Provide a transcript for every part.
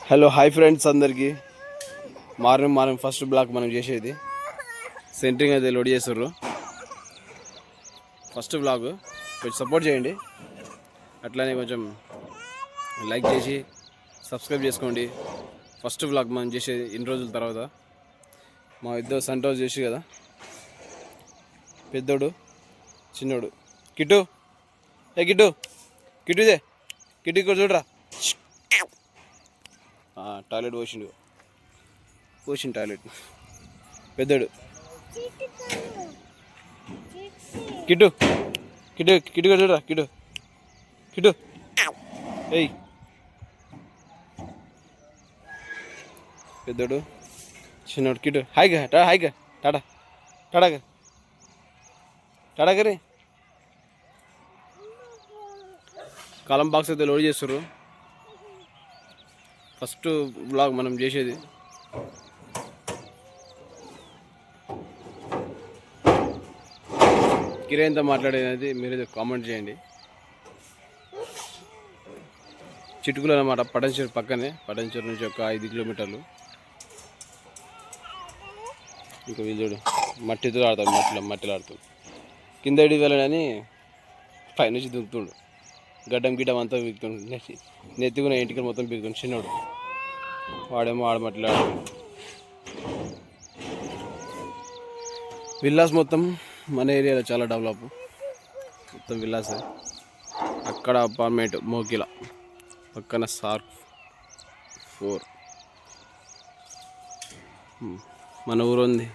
Hello hi friends అందరికీ morning first black మనం చేసేది సెంటరింగ్ అయితే లోడ్ చేస్తారు. ఫస్ట్ బ్లాగ్ కొంచెం సపోర్ట్ చేయండి, అట్లానే కొంచెం లైక్ చేసి సబ్స్క్రైబ్ చేసుకోండి. ఫస్ట్ బ్లాగ్ మనం చేసేది ఇన్ని రోజుల తర్వాత. మా ఇద్దరు సంటోస్ చేసి కదా, పెద్దోడు చిన్నోడు. కిట్టు కిట్టు కిట్టుదే కిట్టు ఇక్కడ చూడరా. టాయిలెట్ పోసిండు టాయిలెట్ పెద్దోడు. కిట్టు కిట్టు కిట్టు కూడా చూడరా. కిట్టు కిట్టు ఏయ్ పెద్దోడు చిన్నోడు. కిట్టు హాయిగా హాయిగా టాటా టాటాగా టాటాగరి. కాలం బాక్స్ అయితే లోడ్ చేస్తారు. ఫస్ట్ బ్లాగ్ మనం చేసేది. కిరేంతో మాట్లాడేది మీరు కామెంట్ చేయండి. చిటుకులు అన్నమాట, పటంచెరు పక్కనే. పటంచెరు నుంచి ఒక 5 కిలోమీటర్లు. ఇంకా వీళ్ళు మట్టితో ఆడతాడు, మట్టిలో ఆడుతాడు. కింద ఇడి వెళ్ళని పైనుంచి దుంకుతుండు. గడ్డం గిడ్డం అంతా బిగుతుండు, నెత్తికున్న ఇంటికి మొత్తం బిగుతుండు చిన్నోడు. వాడేమో ఆడమట్లా. విల్లాస్ మొత్తం మన ఏరియాలో చాలా డెవలప్. మొత్తం విల్లాస్. అక్కడ అపార్ట్మెంట్ మోకిల పక్కన సార్క్ 4. మన ఊరు ఉంది.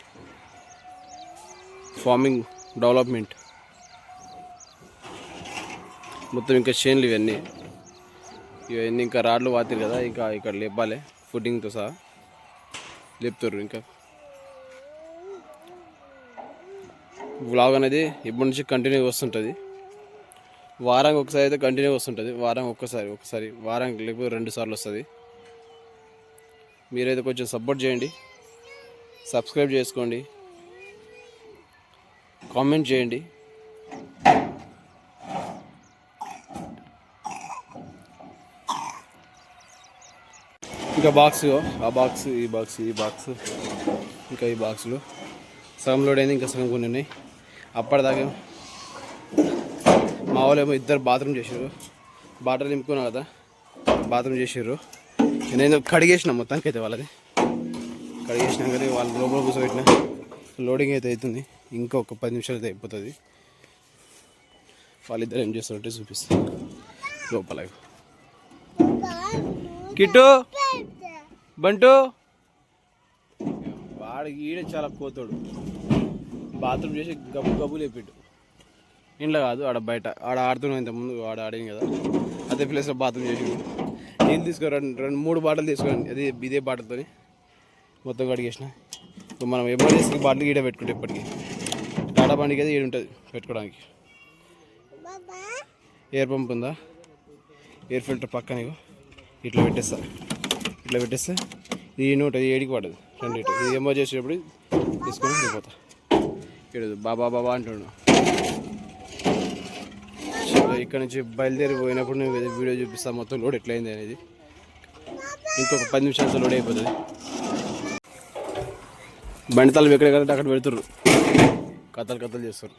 ఫార్మింగ్ డెవలప్మెంట్ మొత్తం. ఇంకా చేన్లు ఇవన్నీ ఇంకా రాడ్లు వాతారు కదా, ఇంకా ఇక్కడ లేపాలి ఫుడ్డింగ్తో సహా లేపుతారు. ఇంకా వ్లాగ్ అనేది ఇప్పటి నుంచి కంటిన్యూ వస్తుంటుంది. వారానికి ఒకసారి అయితే కంటిన్యూ వస్తుంటుంది. ఒకసారి వారానికి లేకపోతే 2 సార్లు వస్తుంది. మీరైతే కొంచెం సపోర్ట్ చేయండి, సబ్స్క్రైబ్ చేసుకోండి, కామెంట్ చేయండి. ఇంకా బాక్స్, ఆ బాక్స్, ఈ బాక్స్, ఇంకా ఈ బాక్సులు సగం లోడ్ అయింది, ఇంకా సగం కొన్ని ఉన్నాయి. అప్పటిదాకా మా వాళ్ళు ఏమో 2 బాత్రూమ్ చేసారు. బాటలు నింపుకున్నా కదా, బాత్రూమ్ చేసారు. నేను కడిగేసిన మొత్తానికి అయితే వాళ్ళది కడిగేసినా, కానీ వాళ్ళు లోపల కూర్చోబెట్టిన. లోడింగ్ అయితే అవుతుంది, ఇంకొక 10 నిమిషాలు అయితే అయిపోతుంది. వాళ్ళిద్దరు ఏం చేస్తారంటే చూపిస్తారు లోపల. కిట్టు బంటు వాడికి ఈడే చాలా కోతాడు. బాత్రూమ్ చేసి గబ్బు లేపిట్టు. ఇంట్లో కాదు, ఆడ బయట ఆడుతున్నాం. ఇంతకుముందు ఆడింది కదా, అదే ప్లేస్లో బాత్రూమ్ చేసి నీళ్ళు తీసుకొని 2-3 బాటలు తీసుకొని ఇదే బాటలతో మొత్తం కడిగేసిన. మనం ఎమర్జెన్సీ బాటిల్ ఈడ పెట్టుకుంటే ఇప్పటికీ టాటా బండికి అయితే ఈడ ఉంటుంది పెట్టుకోవడానికి. ఎయిర్ పంప్ ఉందా, ఎయిర్ ఫిల్టర్ పక్కన ఇట్లా పెట్టేస్తా. ఇది 107కి పడదు, 2 లీటర్. ఇది ఎమర్జెన్సీ చేసేటప్పుడు తీసుకొని వెళ్ళిపోతా. ఇక్కడ బాబా అంటున్నాడు. ఇక్కడ నుంచి బయలుదేరి పోయినప్పుడు నేను వీడియో చూపిస్తాను మొత్తం లోడ్ ఎట్లయింది అనేది. ఇంకొక 10 నిమిషాలతో లోడ్ అయిపోతుంది. బండి తల ఎక్కడ కదా అక్కడ పెడుతుర్రు, కథలు చేస్తారు.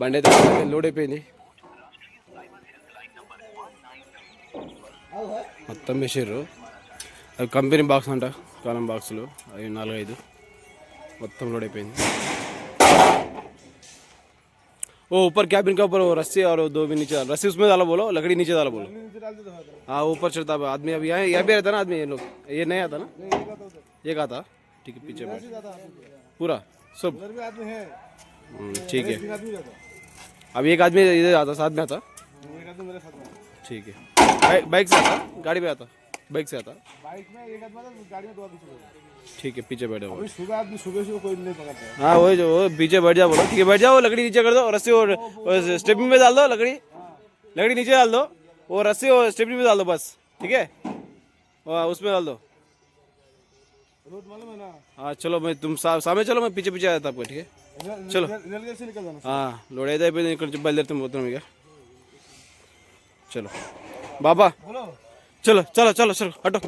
బండి అయితే లోడ్ అయిపోయింది మొత్తం. వేసారు అవి కంపెనీ బాక్స్ అంట, కాలం బాక్సులు అవి 4-5 మొత్తం లోడ్ అయిపోయింది. ओ ऊपर कैबिन का ऊपर वो रस्सी और 2 भी नीचे, रस्सी उसमें डाला बोलो, लकड़ी नीचे डाला बोलो. हाँ ऊपर चढ़ता है आदमी. अब यहाँ भी रहता ना आदमी. ये लोग ये नहीं आता ना, एक आता. ठीक है पीछे बैठ पूरा सब ठीक है. अब एक आदमी इधर आता, साथ में आता. ठीक है. बाइक से आता, गाड़ी पे आता, बाइक से आता. बाइक में एक आदमी आता, गाड़ी में 2 आदमी. ठीक है पीछे बैठो. सुबह कोई नहीं पकड़ता है. हाँ वही जो पीछे बैठ जाओ बोलो. ठीक है बैठ जाओ, लकड़ी नीचे कर दो, रस्सी और स्टेपनी में डाल दो. लकड़ी नीचे डाल दो, वो रस्सी और स्टेपनी में डाल दो बस. ठीक है उसमें डाल दो. हाँ चलो मैं तुम सामने चलो, मैं पीछे आता आपको. ठीक है चलो. हाँ लोड అయితే అయిపోయింది. ఇక్కడ నుంచి బయలుదేరుతాం పోతున్నాం ఇక. చలో బాబా चलो चलो चलो चलो हटो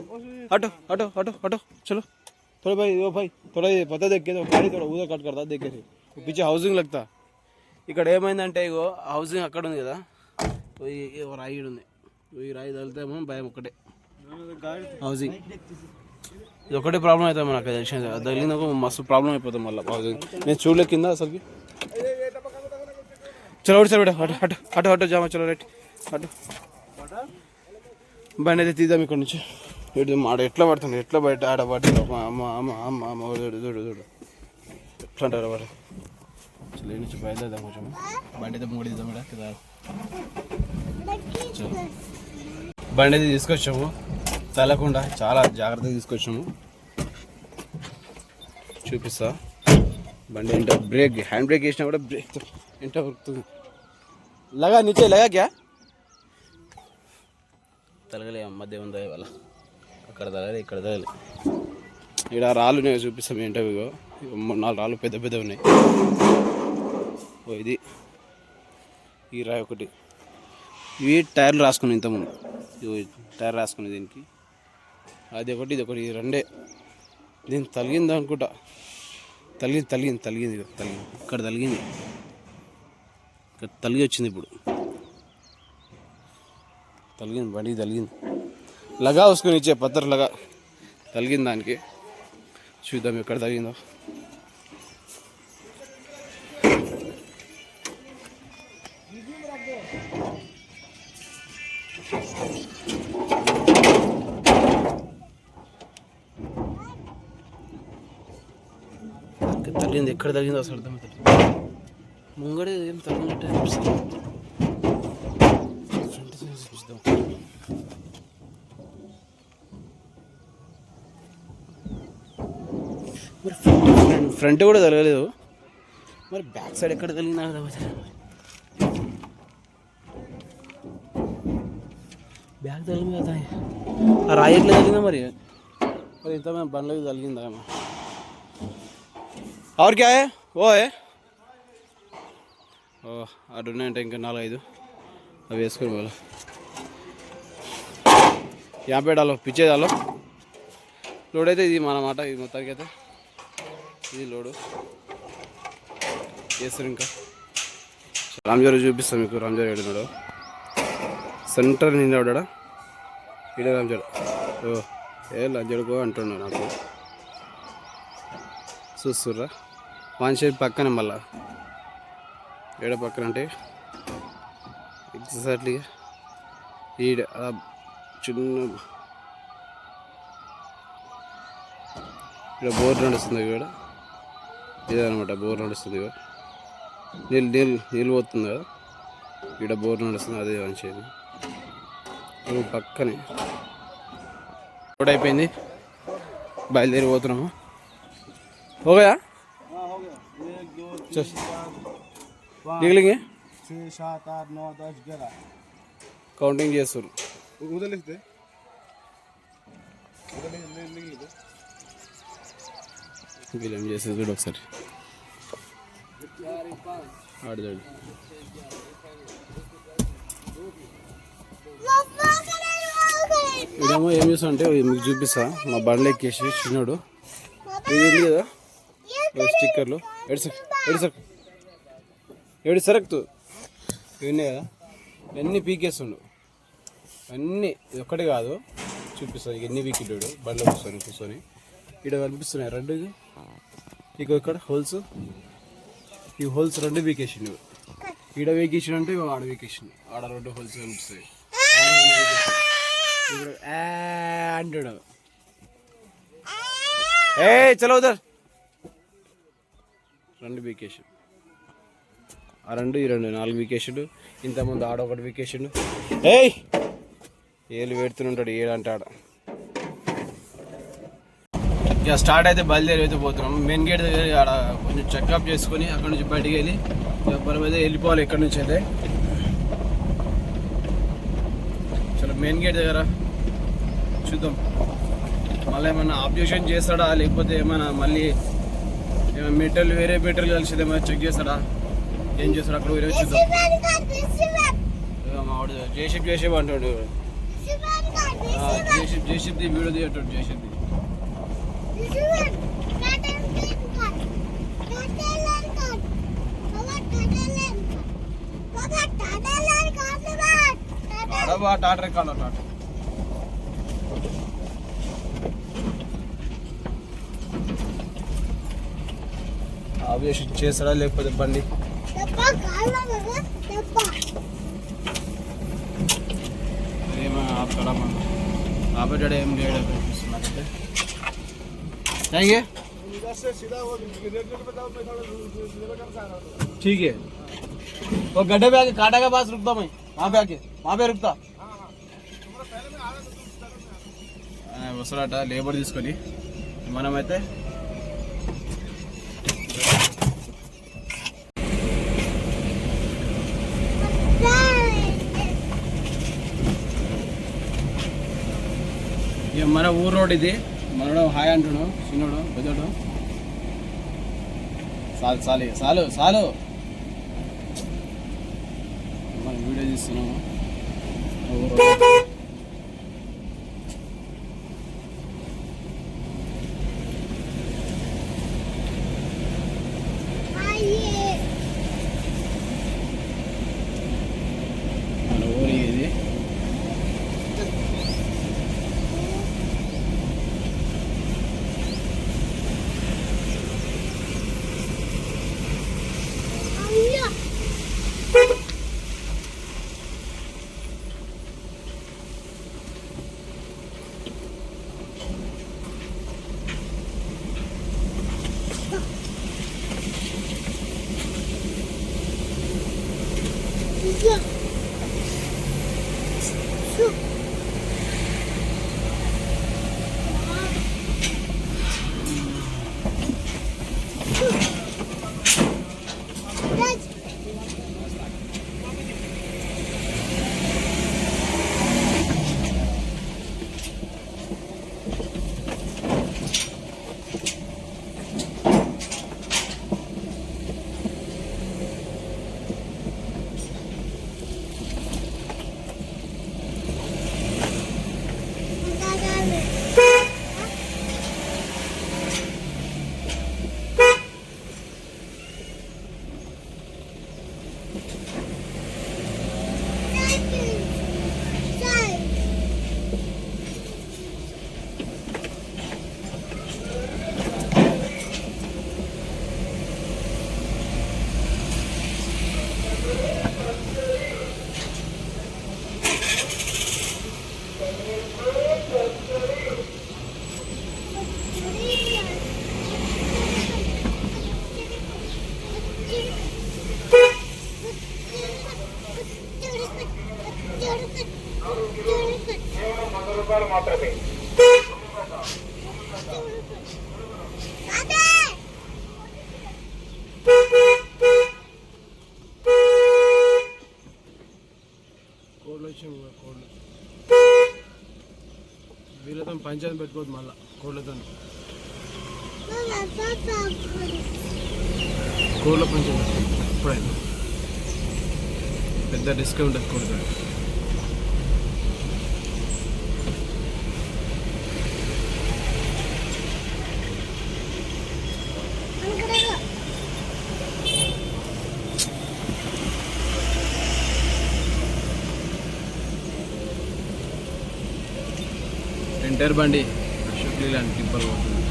हटो हटो हटो हटो चलो थोड़ा भाई वो भाई थोड़ा ये पता देख के तो गाड़ी थोड़ा उधर कट करता देख के पीछे हाउसिंग लगता ఇక్కడ ఏమైందంటే ఇగో హౌసింగ్ అక్కడ ఉంది కదా రాయి ఉంది ఈ రాయి తగిలితేమో భయం ఒక్కటే హౌసింగ్ ఇది ఒకటే ప్రాబ్లం అవుతుంది మనకు తెలిసిన తగిలిందాక మస్తు ప్రాబ్లం అయిపోతుంది మళ్ళీ హౌసింగ్ నేను చూడలే కింద అసలుకి చలో ఒకటి సార్ బేట అటు అటు అటు అటు జామా చలో రైట్ అటు బండి అయితే తీద్దాం ఇక్కడ నుంచి ఇటు ఆడ ఎట్లా పడుతుంది ఎట్లా బయట ఆడ పడుతుంది అమ్మ అమ్మ అమ్మ అమ్మ చూడు చూడు చూడు ఎట్లా అంటారు వాడు చలో ఈ నుంచి బయలుదేద్దాం కొంచెం బండి అయితే మూడిద్దాం ఇక్కడ కదా బండి అయితే తీసుకొచ్చాము తలకుండా చాలా జాగ్రత్తగా తీసుకొచ్చాము చూపిస్తా బండి ఏంటో బ్రేక్ హ్యాండ్ బ్రేక్ వేసినా కూడా బ్రేక్ ఏంటో ఉరుకుతుంది లగా నీచే లగా క్యా తలగలే మధ్య ఉందా ఇవాళ అక్కడ తగలే ఇక్కడ తగలే ఇక్కడ రాళ్ళు ఉన్నాయి చూపిస్తాం ఏంటో ఇగో 4 రాళ్ళు పెద్ద పెద్ద ఉన్నాయి ఓ ఇది ఈ రాయి ఒకటి ఇవి టైర్లు రాసుకున్నాయి ఇంతకుముందు ఇవి టైర్ రాసుకున్నాయి దీనికి అది ఒకటి ఇది ఒకటి ఇది రెండే దీనికి తలిగింది అనుకుంటా తలిగింది ఇక్కడ తలిగింది ఇక్కడ తలిగి వచ్చింది ఇప్పుడు తలిగింది బండి తలిగింది లగా వసుకొని ఇచ్చే పత్తర్ లగా తలిగింది దానికి చూద్దాం ఎక్కడ తగిలిందో తగిలింది ఎక్కడ తగిలిందో అసలు అర్థమవుతుంది ముంగడే ఏం తగిలినట్టు అనిపిస్తుంది మరి ఫ్రంట్ కూడా తగలేదు మరి బ్యాక్ సైడ్ ఎక్కడ తగిలిందా బ్యాక్ తగిలింది కదా ఆ రాయి ఎట్లా తగిలిందా మరి ఇంత బండ్లకి తగిలిందా और क्या है वो है అటు ఉన్నాయంటే ఇంకా 4-5 అవి వేసుకొని పోవాలి యాభై డాలో పిచ్చే డాలో లోడ్ అయితే ఇది మన మాట ఇది మొత్తానికి అయితే ఇది లోడు చేస్తారు ఇంకా రామ్జారు చూపిస్తాం మీకు రామ్జారు ఏడున్నాడు సెంటర్ నిన్నాడా ఈడ రామ్జారు ఓ ఏ లంజడుకో అంటున్నాడు నాకు చూస్తుర్రా పాన్ షేప్ పక్కనే మళ్ళా ఏడ పక్కన అంటే ఎగ్జాక్ట్లీగా ఈడ చిన్న ఇక్కడ బోర్ నడుస్తుంది ఇక్కడ ఇదనమాట బోర్ నడుస్తుంది ఇక్కడ నీళ్ళు పోతుంది కదా ఇక్కడ బోర్ నడుస్తుంది అదే మంచిది పక్కనే రోడ్ అయిపోయింది బయలుదేరి పోతున్నాము हो गया निकलेंगे 6 7 8 9 10 11 काउंटिंग చేస్తారు उधर लिख दे వీళ్ళేం చేసేది చూడు ఒకసారి ఆడదాడు ఇదేమో ఏం చేస్తా అంటే మీకు చూపిస్తా మా బండ్లు ఎక్కేసి చిన్నోడు ఇది ఉంది కదా స్టిక్కర్లు ఏడు సరక్తు ఇవన్నీ కదా అన్నీ పీకేస్తుండు అన్నీ ఒక్కటి కాదు చూపిస్తాను ఇక ఎన్ని పీకిడ్డాడు బండ్లో కూర్చొని ఇక్కడ కనిపిస్తున్నాయి రెండు ఇక ఇక్కడ హోల్స్ ఈ హోల్స్ రెండు పీకేసిండు ఈడ పీకేసిండు అంటే ఆడ పీకేసిండు ఆడ రెండు హోల్స్ కనిపిస్తాయి ఇక్కడ అంటాడు ఏ చలో ఉదర్ రెండు వీకేషన్ ఆ రెండు ఈ రెండు 4 వీకేషన్లు ఇంతకుముందు ఆడ ఒకటి వీకేషన్లు ఏయ్ ఏళ్ళు పెడుతుంటాడు ఏడంటే ఆడ ఇక స్టార్ట్ అయితే బయలుదేరి అయితే పోతున్నాం మెయిన్ గేట్ దగ్గర ఆడ కొంచెం చెకప్ చేసుకొని అక్కడ నుంచి బయటికి వెళ్ళి మనం అయితే వెళ్ళిపోవాలి ఇక్కడ నుంచి అయితే చలో మెయిన్ గేట్ దగ్గర చూద్దాం మళ్ళీ ఏమైనా ఆబ్జెక్షన్ చేస్తాడా లేకపోతే ఏమైనా మళ్ళీ ఏమైనా మెటీరియల్ వేరే మెటీరియల్ కలిసి ఏమైనా చెక్ చేస్తాడా ఏం చేస్తాడు అక్కడ వేరే చూద్దాం మా వాడు చేసేపు అంటాడు జేసీబీ వీడియో తీయటం జేసీబీ టాటర్ కాడ టాటర్ ఆబ్వియస్ చేస్తాడా లేకపోతే బండి ఏమో ఆపడా ఆపేటాడు ఏం లేడు అనిపిస్తున్నట్టే ठीक है वो गड्ढे पे आके काटा के पास रुकता मैं वहाँ पे रुकता వస్తాడట లేబర్ తీసుకొని మనమైతే ఇక మన ఊరు రోడ్ ఇది మనడు హాయ్ అంటున్నాడు చిన్నోడు పెద్దోడు చాలు చాలు చాలు చాలు మనం వీడియో తీస్తున్నాము ఊరు రోడ్ వీళ్ళతో పంచాయతీ పెట్టుకోవద్దు మళ్ళా కోళ్ళతో కోళ్ళ పంచాయతీ ఎప్పుడైనా పెద్ద రిస్క్ ఉంటుంది కోళ్ళతో ఎంటర్ బండి అశోక్ లీలాండ్ టిప్పర్ పోతుంది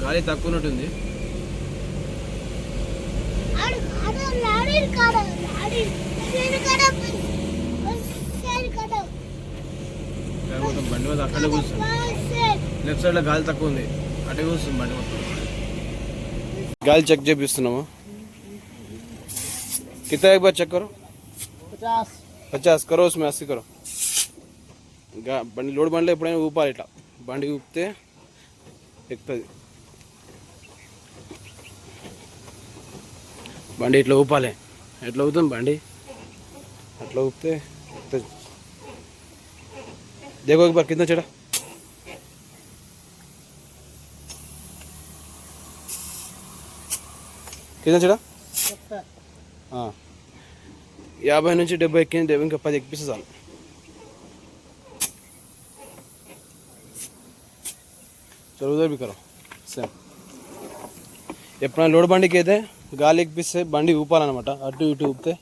గాలి తక్కువ ఉన్నట్టుంది మొత్తం బండి మీద అక్కడే కూర్చుంది లెఫ్ట్ సైడ్ లో గాలి తక్కువ ఉంది అటే కూర్చుంది బండి మొత్తం గాలి చెక్ చేపిస్తున్నాము कितना एक बार चेक करो 50 करो उसमें 80 करो బండి లోడ్ బండిలో ఎప్పుడైనా ఊపాలి ఇట్లా బండి ఊపితే ఎక్కుతుంది బండి ఇట్లా ఊపాలి ఎట్లా ఊపుతుంది బండి అట్లా ఊపితే ఎక్కుతుంది देखो एक बार कितना चढ़ा। कितना चढ़ा? 50 నుంచి 70 ఎక్కింది. ఇంకా 10 ఎక్కిస్తే చాలు. చలో ఉదర్ भी करो సేమ్. ఎప్పుడైనా లోడ్ బండికి అయితే గాలి ఎక్కిస్తే బండి ఊపాలన్నమాట. అటు ఇటు ఊపితే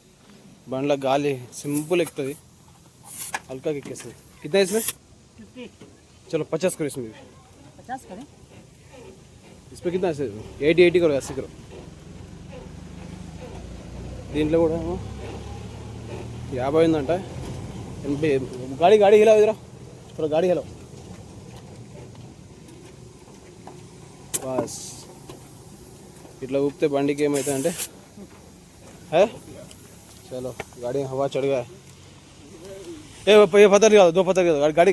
బండిలో గాలి సింపుల్ ఎక్కుతుంది, हल्का ఎక్కేస్తుంది. कितना इसमें? 50. चलो 50 करो इसमें भी. 50 करें? इसमें कितना है? 80 करो, 80 करो. దీంట్లో కూడా 50 అయిందంట. 80 गाड़ी हिलाओ इधर, थोड़ा गाड़ी हिलाओ बस. ఇట్లా ఊపితే బండికి ఏమవుతుందంటే है. चलो गाड़ी हवा चढ़ गया. ये पत्थर निकालो, 2 पत्थर निकालो गाड़ी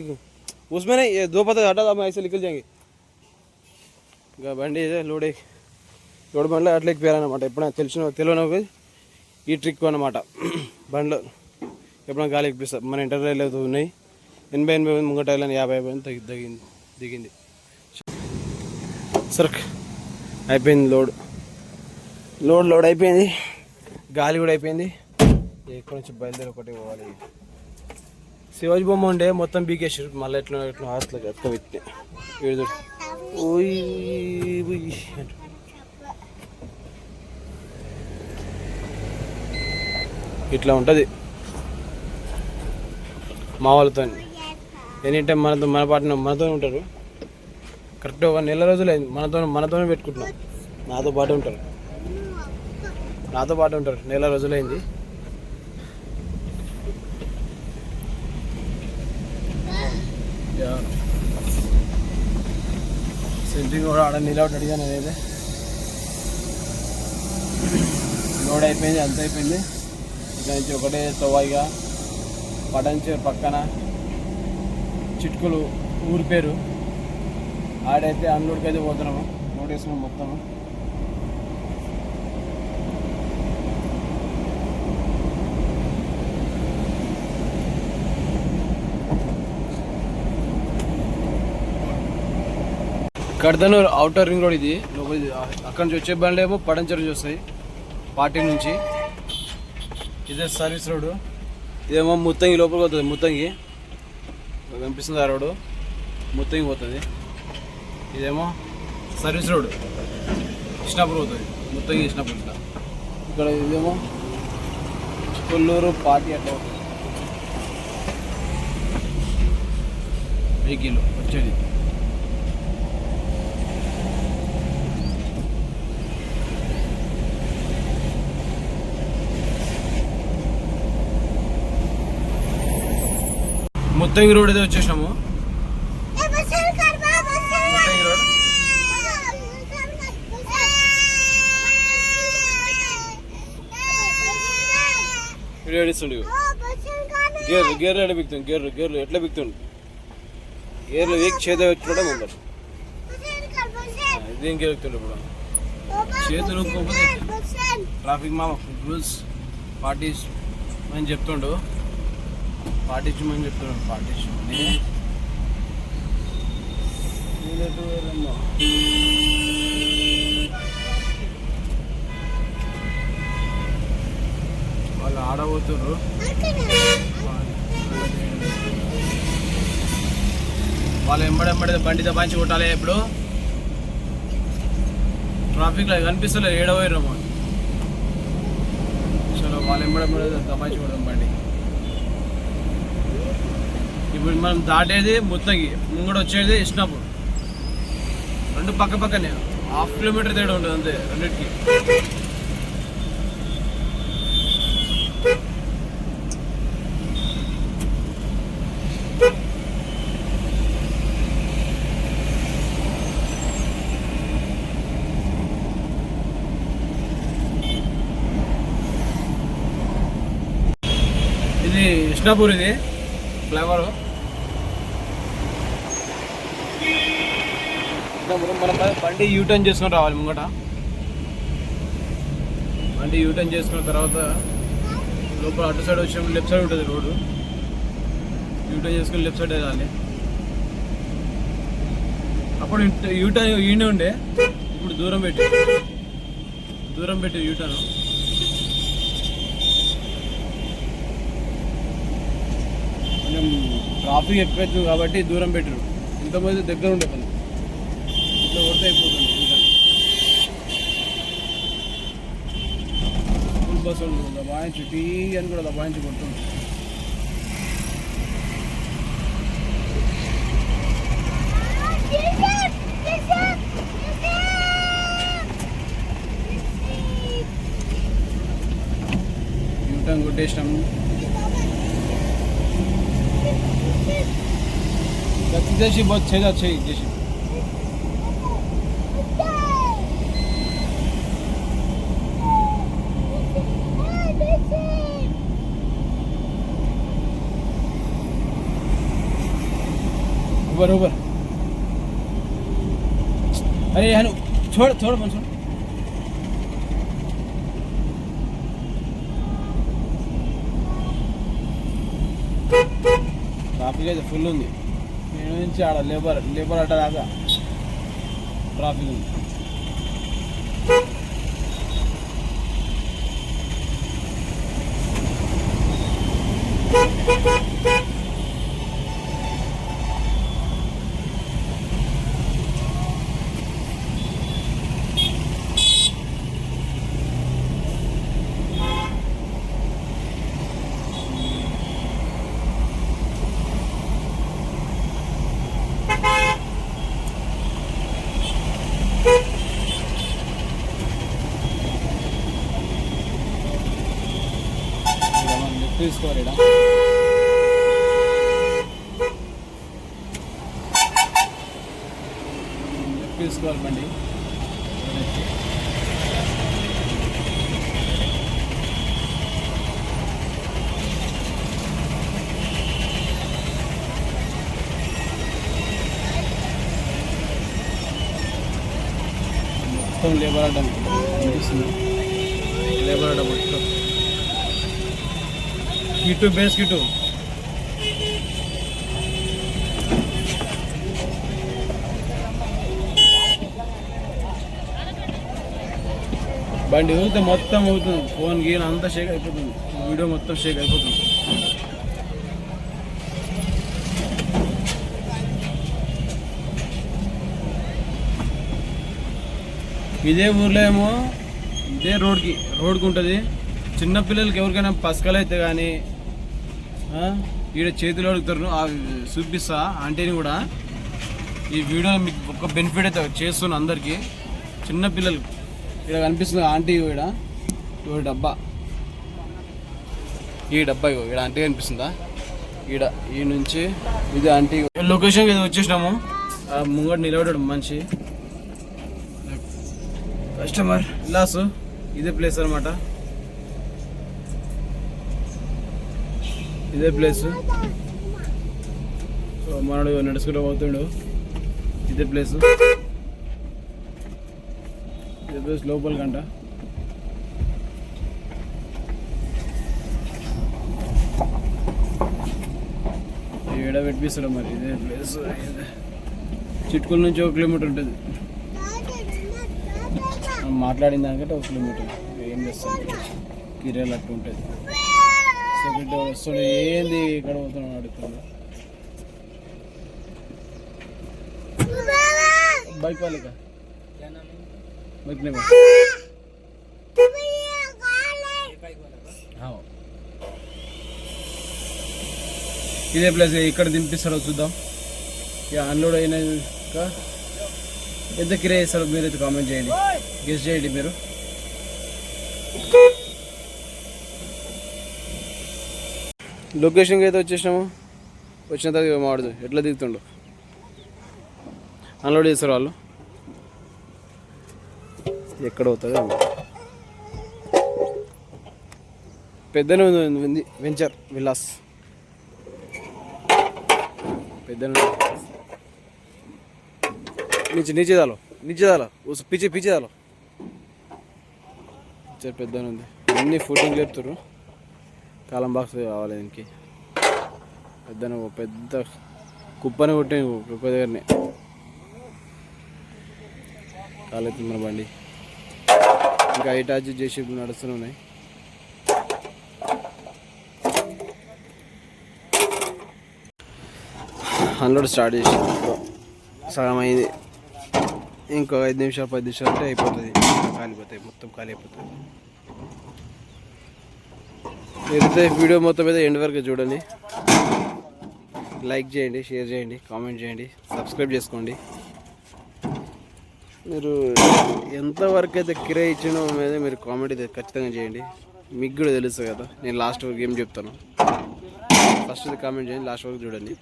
उसमें नहीं. ये 2 पत्थर हटा दो, हम ऐसे निकल जाएंगे. ఇంకా బండి లోడ్ బండిలో అట్లా ఎక్కిపోయారన్నమాట. ఎప్పుడైనా తెలియని ఈ ట్రిక్ అన్నమాట. బండిలో ఎప్పుడైనా గాలి ఎక్కిపిస్తారు. మన ఇంటర్వ్యూలో ఉన్నాయి 80 ముంగట 50 దిగింది. సర్క్ అయిపోయింది. లోడ్ అయిపోయింది, గాలి కూడా అయిపోయింది. ఎక్కడి నుంచి బయలుదేరి ఒకటి పోవాలి. శివాజీ బొమ్మ ఉండే మొత్తం బీకేసారు. మళ్ళీ ఎట్లా హాస్టల్ ఎక్క పెట్టి వీడు ఇట్లా ఉంటుంది మా వాళ్ళతో. ఎనీ టైం మనతో ఉంటారు. కరెక్ట్ ఒక నెల రోజులు అయింది మనతోనే పెట్టుకుంటున్నాం. నాతో పాటు ఉంటారు నెల రోజులైంది. సెంట్రింగ్ కూడా ఆడ నిలబడి అడిగాను. నేనైతే లోడ్ అయిపోయింది, అంత అయిపోయింది. ఇక్కడ నుంచి ఒకటే తోవాయిగా పటంచేరు పక్కన చిట్కులు ఊరి పేరు. ఆడైతే అన్లోడ్కి అయితే పోతున్నాము. లోడ్ వేసుకున్నాం మొత్తము. కడదనూరు అవుటర్ రింగ్ రోడ్ ఇది. అక్కడి నుంచి వచ్చే బండ్లు ఏమో పడంచెరు నుంచి వస్తాయి, పార్టీ నుంచి. ఇదే సర్వీస్ రోడ్డు. ఇదేమో ముత్తంగి లోపలికి పోతుంది. ముత్తంగి కనిపిస్తుంది ఆ రోడ్డు, ముత్తంగి పోతుంది. ఇదేమో సర్వీస్ రోడ్డు, కృష్ణాపూర్ పోతుంది. ముత్తంగి కృష్ణాపూర్. ఇక్కడ ఇదేమో కొల్లూరు పార్టీ అట్లా వెహికల్ వచ్చేది. ముత్తంగి రోడ్ అయితే వచ్చేసినాము. ముత్తంగి రోడ్ ఏడిస్తుండే గేర్లు ఎట్లా బిక్తుంది. గేర్లు ఎట్లా బిక్తుండు. గేర్లు వీక్ చేత పెట్టుకోవడం ముందర. ఇదేం గేర్ ఎక్కుతుండే ఇప్పుడు చేతులు ట్రాఫిక్ మా రూల్స్ పాటించమని చెప్తుండు. వాళ్ళు ఆడబోతున్నారు. వాళ్ళు ఎంబడెంబడే బండి దబాయించి కొట్టాలి. ఇప్పుడు ట్రాఫిక్ లో కనిపిస్తలేదు, ఏడవైరమ్మా. చలో వాళ్ళు ఎంబడెంబడే దబాయించి కొడదాం బండి. ఇప్పుడు మనం దాటేది ముత్తంగి, ముంగడు వచ్చేది కృష్ణాపూర్. రెండు పక్కనే 1/2 కిలోమీటర్ తేడా ఉంటుంది అంతే రెండింటికి. ఇది కృష్ణాపూర్, ఇది ఫ్లేవర్. మనం బండి యూటర్న్ చేసుకొని రావాలి ముంగట. బండి యూటర్న్ చేసుకున్న తర్వాత లోపల అటు సైడ్ వచ్చి లెఫ్ట్ సైడ్ ఉంటుంది రోడ్డు. యూటర్న్ చేసుకుని లెఫ్ట్ సైడ్ వెళ్ళాలి. అప్పుడు యూటర్న్ ఈయనే ఉండే, ఇప్పుడు దూరం పెట్టి యూటర్న్. కొంచెం ట్రాఫిక్ ఎక్కువైతుంది కాబట్టి దూరం పెట్టరు. ఇంతమంది దగ్గర ఉండే పని ఇట్లా కొడితే అయిపోతుంది. ఫుల్ బస్ దబాయించి టీ అని కూడా దబాయించి కొడుతుంది. యూటర్న్ కొట్టేసినాం. जैसी बहुत छेदा छे जैसी ऊपर ऊपर. अरे हनु छोड़ छोड़ मन छोड़. ట్రాఫిక్ అయితే ఫుల్ ఉంది. నేను నుంచి ఆడ లేబర్ అడ్డ దాకా ట్రాఫిక్ ఉంది. తీసుకోవాలి బండి. మొత్తం లేబర్ అడ్డం అనిపిస్తుంది. లేబర్ అడ్డం మొత్తం కిటు బేస్ కిటు. బండి ఊరితే మొత్తం అవుతుంది. ఫోన్ గీన్ అంతా షేక్ అయిపోతుంది. వీడియో మొత్తం షేక్ అయిపోతుంది. ఇదే ఊర్లో ఏమో ఇదే రోడ్కి ఉంటుంది. చిన్నపిల్లలకి ఎవరికైనా పసకలు అయితే కానీ ఈడ చేతులు అడుగుతారు. చూపిస్తా ఆంటీని కూడా. ఈ వీడియో మీకు ఒక బెనిఫిట్ అయితే చేస్తున్నా అందరికీ. చిన్నపిల్లలు ఇక్కడ కనిపిస్తుంది ఆంటీ. ఈడ డబ్బా, ఈ డబ్బా ఈడ ఆంటీ కనిపిస్తుందా? ఈ నుంచి ఇది ఆంటీ. లొకేషన్కి ఏదో వచ్చేసినాము. ముంగడు నిలబడాడు మనిషి, కస్టమర్ లాస్. ఇదే ప్లేస్ అనమాట. ఇదే ప్లేస్. మనడు నడుచుకుంటూ పోతుండు. ఇదే ప్లేస్ లోపలికంట. ఏడ పెట్టిస్తాడు మరి. ఇదే ప్లేస్. చిట్కుల నుంచి 1 కిలోమీటర్ ఉంటుంది. మాట్లాడిన దానికంటే 1 కిలోమీటర్. ఏం చేస్తాను, కిరాయిలు అట్టు ఉంటుంది. సెక్యూరిటీ వస్తాడు. ఏంది ఇక్కడ పోతున్నాడు అడుగుతున్నాడు. बाइक वाले का बाइक नहीं ఇదే ప్లేస్. ఇక్కడ దింపిస్తారో చూద్దాం. ఇక అన్లోడ్ అయినాక ఎంత కిరాయి ఇస్తారో మీరైతే కామెంట్ చేయండి, గెస్ చేయండి మీరు. లొకేషన్కి అయితే వచ్చేసినాము. వచ్చిన తర్వాత మాడదు ఎట్లా దిగుతుండో. అన్లోడ్ చేస్తారు వాళ్ళు. ఎక్కడ అవుతుంది పెద్దనే ఉంది వెంచర్ విలాస్. పెద్దనే नीचे डालो उस पीछे डालो. चल పెద్దనే ఉంది. అన్ని ఫుటింగ్ లేపుతారు. కాలం బాక్స్ కావాలి దీనికి. పెద్ద కుప్పని కొట్టే కుప్ప దగ్గరనే కాలెత్తుంది మన బండి. ఇంకా ఐటాచి చేసి నడుస్తూనే ఉన్నాయి. అన్లోడ్ స్టార్ట్ చేసి సగం అయింది. ఇంకో 5 నిమిషాలు 10 నిమిషాలు అంటే అయిపోతుంది. కాలిపోతాయి, మొత్తం ఖాళీ అయిపోతుంది. మీరైతే వీడియో మొత్తం మీద ఎండ్ వరకు చూడండి. లైక్ చేయండి, షేర్ చేయండి, కామెంట్ చేయండి, సబ్స్క్రైబ్ చేసుకోండి. మీరు ఎంతవరకు అయితే కిరాయి ఇచ్చినో మీద మీరు కామెంట్ అయితే ఖచ్చితంగా చేయండి. మీకు కూడా తెలుస్తుంది కదా నేను లాస్ట్ వరకు ఏం చెప్తాను. ఫస్ట్ కామెంట్ చేయండి, లాస్ట్ వరకు చూడండి.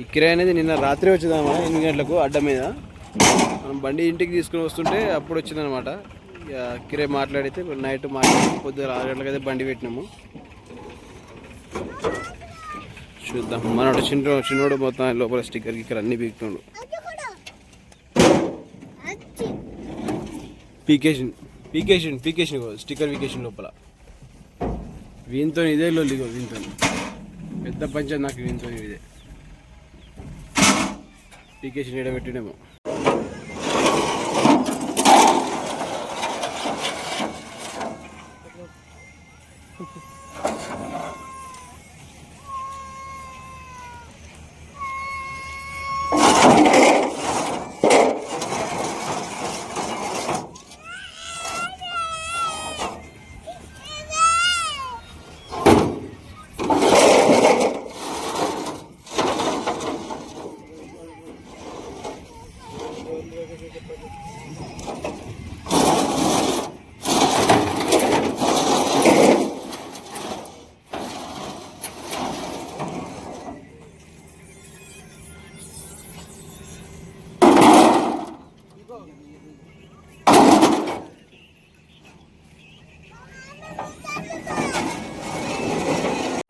ఈ కిరాయి అనేది నిన్న రాత్రి వచ్చిందన్నమాట. 8 గంటలకు అడ్డ మీద మనం బండి ఇంటికి తీసుకుని వస్తుంటే అప్పుడు వచ్చిందనమాట. ఇక కిరాయి మాట్లాడితే నైట్ మాట్లాడి పొద్దున్న 6 గంటలకైతే బండి పెట్టినాము. చూద్దాం. మనోడు చిన్నోడు మొత్తం లోపల స్టిక్కర్ గిక్కర్ అన్నీ పీకుతున్నాడు. పీకేషన్ స్టిక్కర్ పీకేషన్ లోపల వీంతో ఇదే లొల్లిగో. వీంతో పెద్ద పంచాయతీ నాకు వీంతో ఇదే. పీకేషన్ ఎడబెట్టినేమో.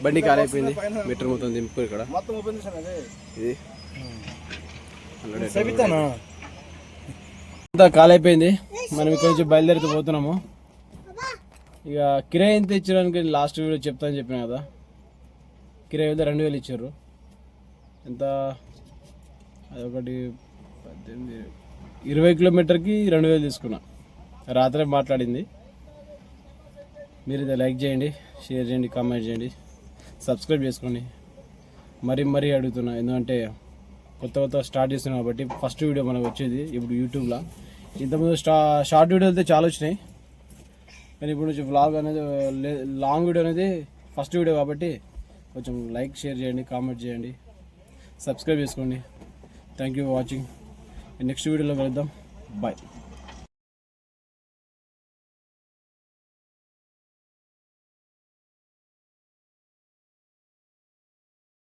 బండి ఖాళీ అయిపోయింది. మీటర్ మొత్తం దింపు ఇక్కడ ఇది అంతా ఖాళీ అయిపోయింది. మనం ఇక్కడ నుంచి బయలుదేరితే పోతున్నాము. ఇక కిరాయి ఎంత ఇచ్చడానికి లాస్ట్ వీడియో చెప్తాను చెప్పిన కదా. కిరాయి అయితే 2000 ఇచ్చారు. ఎంత అదొకటి 18 20 కిలోమీటర్కి 2000 తీసుకున్నా. రాత్రే మాట్లాడింది. మీరు ఇది లైక్ చేయండి, షేర్ చేయండి, కామెంట్ చేయండి, సబ్స్క్రైబ్ చేసుకోండి. మరీ అడుగుతున్నా, ఎందుకంటే కొత్త స్టార్ట్ చేస్తున్నాం కాబట్టి ఫస్ట్ వీడియో మనకు వచ్చేది ఇప్పుడు యూట్యూబ్లో. ఇంతకుముందు షార్ట్ వీడియో అయితే చాలా వచ్చినాయి, కానీ ఇప్పుడు నుంచి వ్లాగ్ అనేది లాంగ్ వీడియో అనేది ఫస్ట్ వీడియో కాబట్టి కొంచెం లైక్ షేర్ చేయండి, కామెంట్ చేయండి, సబ్స్క్రైబ్ చేసుకోండి. Thank you for watching. Next వీడియోలో కలుద్దాం. బాయ్.